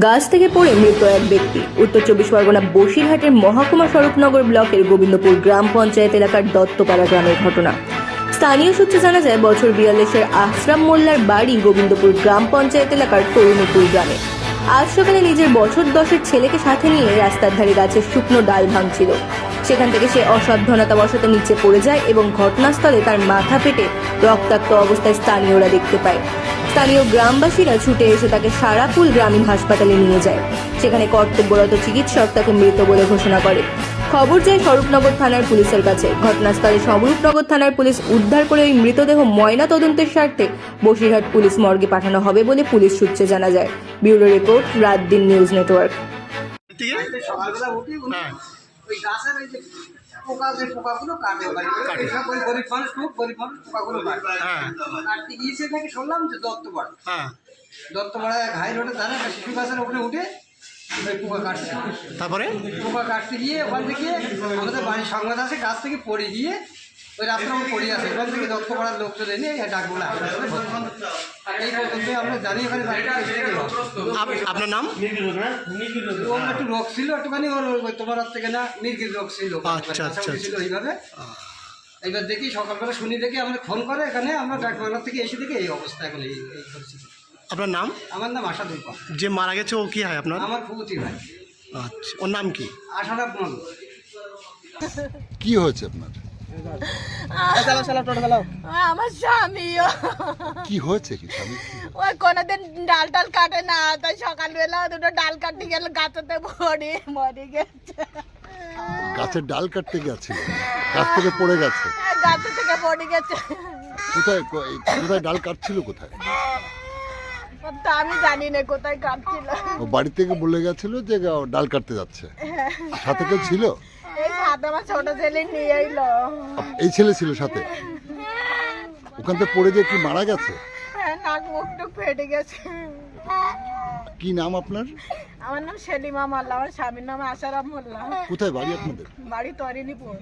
গাছ থেকে পড়ে মৃত এক ব্যক্তি। উত্তর 24 পরগনা বসিরহাটের মহকুমা স্বরূপনগর ব্লকের গোবিন্দপুর গ্রাম পঞ্চায়েত এলাকার দত্তপাড়া গ্রামের ঘটনা। স্থানীয় সূত্রে জানা যায়, বছর 42-এর আশরাম মোল্লার বাড়ি গোবিন্দপুর গ্রাম পঞ্চায়েত এলাকার তরুণীপুর গ্রামে। আজ সকালে নিজের বছর 10-এর ছেলেকে সাথে নিয়ে রাস্তার ধারে গাছের শুকনো ডাল ভাঙছিল। সেখান থেকে সে অসাবধানতাবশত নিচে পড়ে যায় এবং ঘটনাস্থলে তার মাথা ফেটে রক্তাক্ত অবস্থায় স্থানীয়রা দেখতে পায়। স্থানীয় গ্রামবাসীরা ছুটে এসে তাকে সারাপুল গ্রামীণ হাসপাতালে নিয়ে যায়। সেখানে কর্তব্যরত চিকিৎসক তাকে মৃত বলে ঘোষণা করে। খবর যায় স্বরূপনগর থানার পুলিশের কাছে। ঘটনাস্থলে স্বরূপনগর থানার পুলিশ উদ্ধার করে ওই মৃতদেহ ময়না তদন্তের স্বার্থে বসিরহাট পুলিশ মর্গে পাঠানো হবে বলে পুলিশ সূত্রে জানা যায়। ব্যুরো রিপোর্ট, রাত দিন নিউজ নেটওয়ার্ক। পোকাগুলো কাটে গরিব মানুষ, খুব গরিব মানুষ পোকাগুলো কাটতে গিয়েছে নাকি শুনলাম যে দত্তপাড়ায় ঘাই রোডে ধারে শিশু গাছের উপরে উঠে পোকা কাটছে। তারপরে পোকা কাটতে গিয়ে ওখান থেকে আমাদের বাড়ির সংবাদ আছে, গাছ থেকে পড়ে গিয়ে ওই রাস্তার উপর পড়ে আছে। ওখান থেকে দত্তপাড়ার লোকজন এনে ডাকবো এই পর্যন্ত আমরা জানি। ওখানে আপনার নাম? ওর একটু রোগ ছিল, একটুখানি ওর তোমার হাত থেকে না মির্গির রোগ ছিল। আচ্ছা আচ্ছা ছিল এইভাবে। এইবার দেখি সকালবেলা শুনি দেখি আমাদের ফোন করে, এখানে আমরা ডাকবাংলা থেকে এসে দেখি এই অবস্থা এখন এই পরিস্থিতি। আপনার নাম? আমার নাম আশাদুল পাল। যে মারা গেছে ও কি হয় আপনার? আমার ফুফুতি ভাই। আচ্ছা, ওর নাম কি? আশারাফ মল। কি হয়েছে আপনার? আমার স্বামী কি হয়েছে? কি স্বামী? ওই কোনোদিন ডাল টাল কাটে না, তাই সকালবেলা দুটো ডাল কাটতে গেল, গাছেতে মরে গেছে। গাছের ডাল কাটতে গেছে, গাছ থেকে পড়ে গেছে। গাছে থেকে পড়ে গেছে। কোথায় কোথায় ডাল কাটছিল? কোথায়? তা আমি জানি না কোথায় কাটছিল। ও বাড়ি থেকে বলে গেছিল যে ডাল কাটতে যাচ্ছে। সাথে কেউ ছিল? এই সাথে আমার ছোট ছেলে নিয়ে এলো। এই ছেলে ছিল সাথে? ওখান থেকে পড়ে যে কি মারা গেছে? হ্যাঁ, নাক মুখ টুক ফেটে গেছে। কি নাম আপনার? আমার নাম সেলিমা মাল্লা, আমার স্বামীর নাম আশারাম মোল্লা। কোথায় বাড়ি আপনাদের? বাড়ি তরিনীপুর।